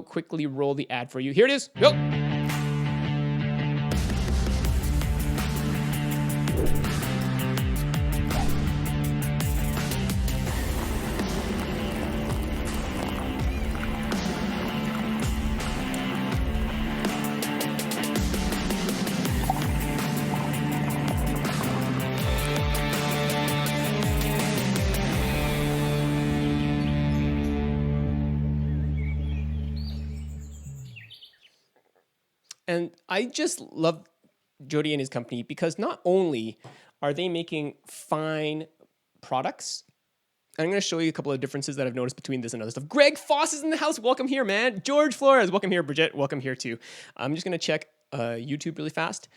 quickly roll the ad for you. Here it is. Go. And I just love Jody and his company because not only are they making fine products, I'm going to show you a couple of differences that I've noticed between this and other stuff. Greg Foss is in the house. Welcome here, man. George Flores, welcome here. Bridget, welcome here too. I'm just going to check YouTube really fast.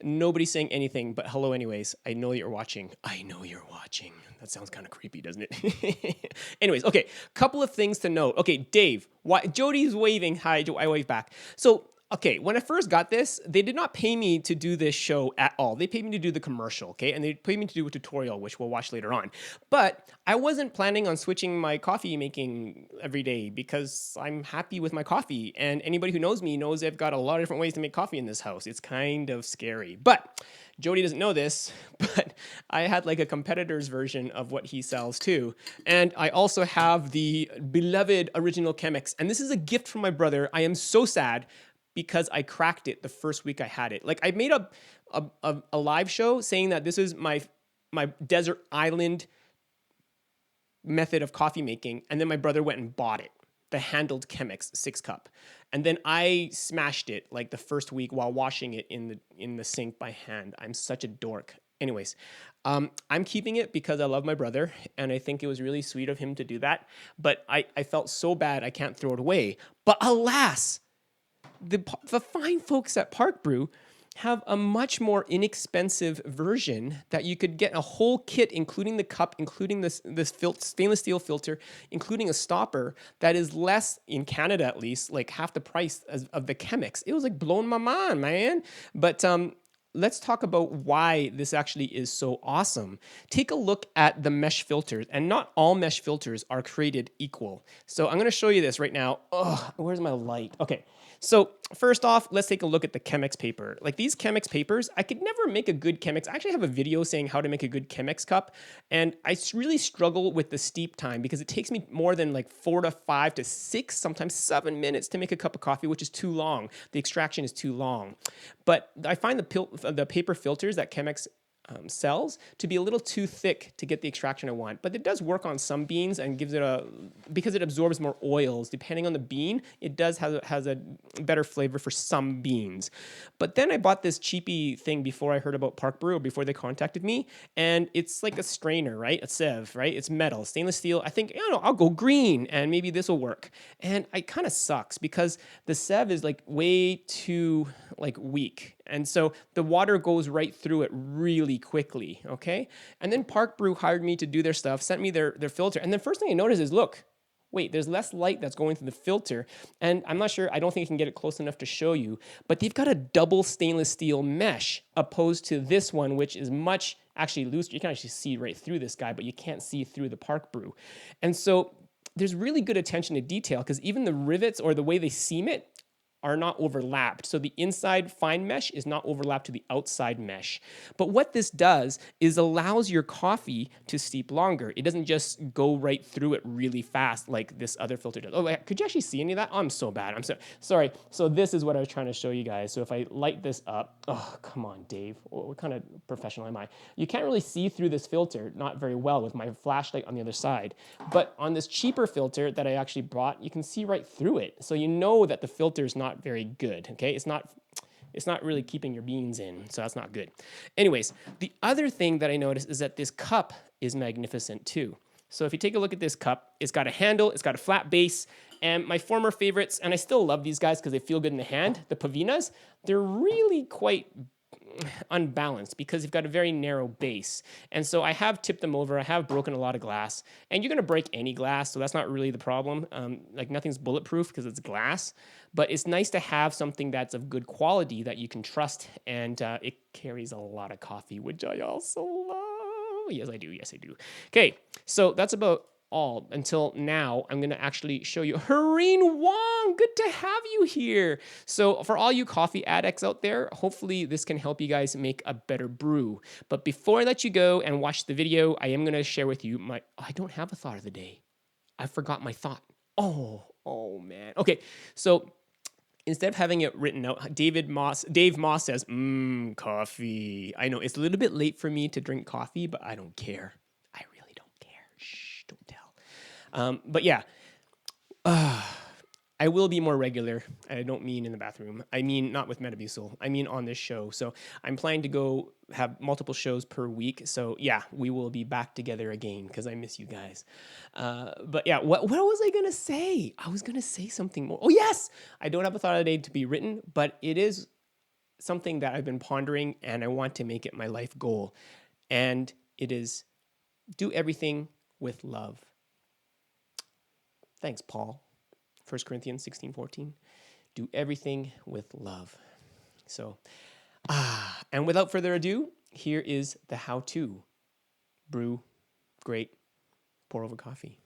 Nobody's saying anything, but hello anyways. I know you're watching. I know you're watching. That sounds kind of creepy, doesn't it? Anyways, okay, couple of things to note. Okay, Dave, Jody's waving. Hi, I wave back. So, okay, when I first got this, they did not pay me to do this show at all. They paid me to do the commercial, okay? And they paid me to do a tutorial, which we'll watch later on. But I wasn't planning on switching my coffee making every day because I'm happy with my coffee. And anybody who knows me knows I've got a lot of different ways to make coffee in this house. It's kind of scary. But Jody doesn't know this, but I had like a competitor's version of what he sells too. And I also have the beloved original Chemex. And this is a gift from my brother. I am so sad because I cracked it the first week I had it. Like I made a live show saying that this is my desert island method of coffee making. And then my brother went and bought it, the handled Chemex 6-cup. And then I smashed it like the first week while washing it in the sink by hand. I'm such a dork. Anyways, I'm keeping it because I love my brother, and I think it was really sweet of him to do that. But I felt so bad I can't throw it away. But alas, the fine folks at ParkBrew have a much more inexpensive version that you could get a whole kit, including the cup, including this stainless steel filter, including a stopper that is less, in Canada at least, like half the price of the Chemex. It was like blowing my mind, man. But let's talk about why this actually is so awesome. Take a look at the mesh filters, and not all mesh filters are created equal. So I'm going to show you this right now. Oh, where's my light? Okay. So first off, let's take a look at the Chemex paper. Like these Chemex papers, I could never make a good Chemex. I actually have a video saying how to make a good Chemex cup. And I really struggle with the steep time because it takes me more than like 4 to 5 to 6, sometimes 7 minutes to make a cup of coffee, which is too long. The extraction is too long. But I find the paper filters that Chemex sells to be a little too thick to get the extraction I want, but it does work on some beans and gives it because it absorbs more oils. Depending on the bean, it does has a better flavor for some beans. But then I bought this cheapy thing before I heard about ParkBrew, before they contacted me, and it's like a strainer, right? A sieve, right? It's metal, stainless steel. I think, I'll go green and maybe this will work. And it kind of sucks because the sieve is like way too like weak. And so the water goes right through it really quickly, okay? And then ParkBrew hired me to do their stuff, sent me their filter. And the first thing I noticed is, look, wait, there's less light that's going through the filter. And I'm not sure, I don't think I can get it close enough to show you, but they've got a double stainless steel mesh opposed to this one, which is much actually loose. You can actually see right through this guy, but you can't see through the ParkBrew. And so there's really good attention to detail because even the rivets or the way they seam it are not overlapped. So the inside fine mesh is not overlapped to the outside mesh. But what this does is allows your coffee to steep longer. It doesn't just go right through it really fast like this other filter does. Oh, could you actually see any of that? Oh, I'm so bad. I'm sorry. So this is what I was trying to show you guys. So if I light this up, oh, come on, Dave. What kind of professional am I? You can't really see through this filter, not very well with my flashlight on the other side. But on this cheaper filter that I actually bought, you can see right through it. So you know that the filter is not very good, okay? It's not really keeping your beans in, so that's not good. Anyways, the other thing that I noticed is that this cup is magnificent too. So if you take a look at this cup, it's got a handle, it's got a flat base, and my former favorites, and I still love these guys because they feel good in the hand, the Pavinas, they're really quite unbalanced because you've got a very narrow base. And so I have tipped them over. I have broken a lot of glass, and you're going to break any glass. So that's not really the problem. Like nothing's bulletproof because it's glass, but it's nice to have something that's of good quality that you can trust. And it carries a lot of coffee, which I also love. Yes, I do. Yes, I do. Okay. So that's about all. Until now, I'm gonna actually show you. Hareen Wong, good to have you here. So for all you coffee addicts out there, hopefully this can help you guys make a better brew. But before I let you go and watch the video, I am gonna share with you I don't have a thought of the day. I forgot my thought. Oh man. Okay, so instead of having it written out, Dave Moss says, coffee. I know it's a little bit late for me to drink coffee, but I don't care. I really don't care. Shh, don't tell. But yeah, I will be more regular. I don't mean in the bathroom. I mean not with Metamucil. I mean on this show. So I'm planning to go have multiple shows per week. So yeah, we will be back together again because I miss you guys. But yeah, what was I going to say? I was going to say something more. Oh yes, I don't have a thought of the day to be written, but it is something that I've been pondering and I want to make it my life goal. And it is do everything with love. Thanks, Paul. 1 Corinthians 16:14. Do everything with love. So, and without further ado, here is the how-to. Brew great pour-over coffee.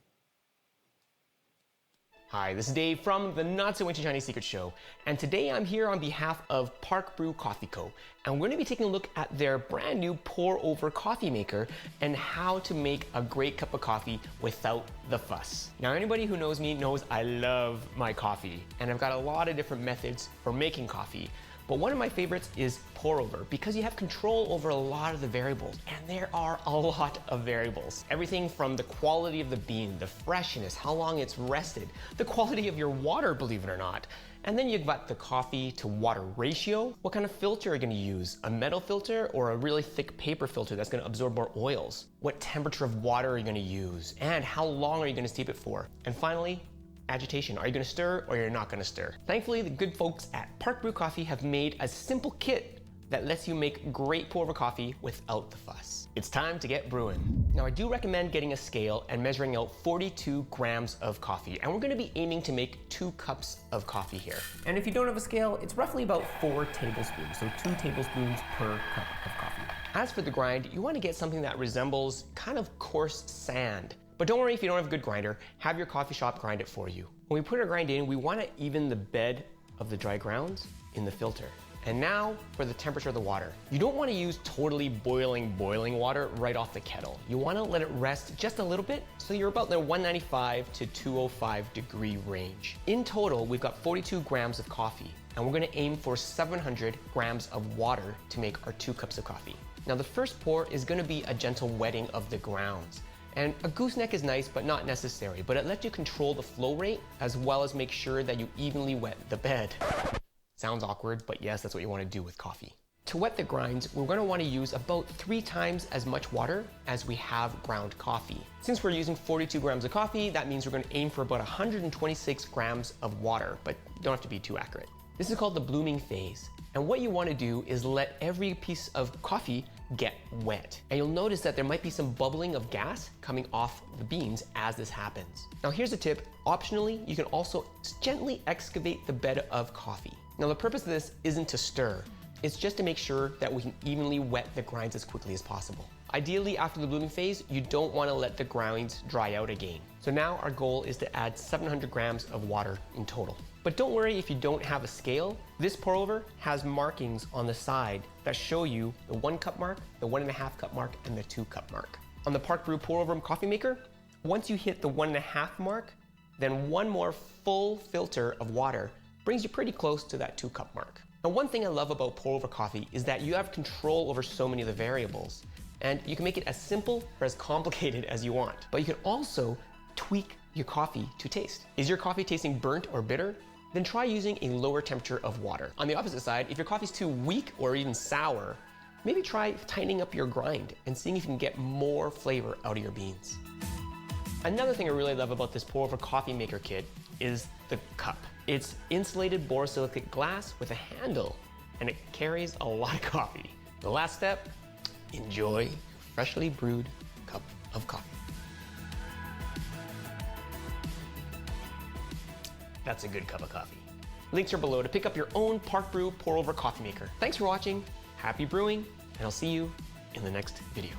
Hi, this is Dave from the Not-So-Ancient Chinese Secret Show, and today I'm here on behalf of ParkBrew Coffee Co. And we're going to be taking a look at their brand new pour-over coffee maker and how to make a great cup of coffee without the fuss. Now, anybody who knows me knows I love my coffee, and I've got a lot of different methods for making coffee. But one of my favorites is pour over because you have control over a lot of the variables, and there are a lot of variables. Everything from the quality of the bean, the freshness, how long it's rested, the quality of your water, believe it or not. And then you've got the coffee to water ratio. What kind of filter are you gonna use? A metal filter or a really thick paper filter that's gonna absorb more oils? What temperature of water are you gonna use? And how long are you gonna steep it for? And finally, agitation. Are you gonna stir or you're not gonna stir? Thankfully, the good folks at ParkBrew Coffee have made a simple kit that lets you make great pour-over coffee without the fuss. It's time to get brewing. Now, I do recommend getting a scale and measuring out 42 grams of coffee, and we're gonna be aiming to make 2 cups of coffee here. And if you don't have a scale, it's roughly about 4 tablespoons, so 2 tablespoons per cup of coffee. As for the grind, you wanna get something that resembles kind of coarse sand. But don't worry if you don't have a good grinder, have your coffee shop grind it for you. When we put our grind in, we want to even the bed of the dry grounds in the filter. And now for the temperature of the water. You don't want to use totally boiling water right off the kettle. You want to let it rest just a little bit so you're about in the 195 to 205 degree range. In total, we've got 42 grams of coffee, and we're going to aim for 700 grams of water to make our 2 cups of coffee. Now the first pour is going to be a gentle wetting of the grounds. And a gooseneck is nice, but not necessary, but it lets you control the flow rate as well as make sure that you evenly wet the bed. Sounds awkward, but yes, that's what you want to do with coffee. To wet the grinds, we're going to want to use about 3 times as much water as we have ground coffee. Since we're using 42 grams of coffee, that means we're going to aim for about 126 grams of water, but you don't have to be too accurate. This is called the blooming phase. And what you want to do is let every piece of coffee get wet. And you'll notice that there might be some bubbling of gas coming off the beans as this happens. Now here's a tip. Optionally, you can also gently excavate the bed of coffee. Now the purpose of this isn't to stir. It's just to make sure that we can evenly wet the grinds as quickly as possible. Ideally, after the blooming phase, you don't want to let the grinds dry out again. So now our goal is to add 700 grams of water in total. But don't worry if you don't have a scale. This pour over has markings on the side that show you the 1 cup mark, the 1.5 cup mark, and the 2 cup mark. On the ParkBrew pour over coffee maker, once you hit the 1.5 mark, then 1 more full filter of water brings you pretty close to that 2 cup mark. Now, one thing I love about pour over coffee is that you have control over so many of the variables, and you can make it as simple or as complicated as you want. But you can also tweak your coffee to taste. Is your coffee tasting burnt or bitter? Then try using a lower temperature of water. On the opposite side, if your coffee's too weak or even sour, maybe try tightening up your grind and seeing if you can get more flavor out of your beans. Another thing I really love about this pour over coffee maker kit is the cup. It's insulated borosilicate glass with a handle, and it carries a lot of coffee. The last step, enjoy your freshly brewed cup of coffee. That's a good cup of coffee. Links are below to pick up your own ParkBrew pour over coffee maker. Thanks for watching, happy brewing, and I'll see you in the next video.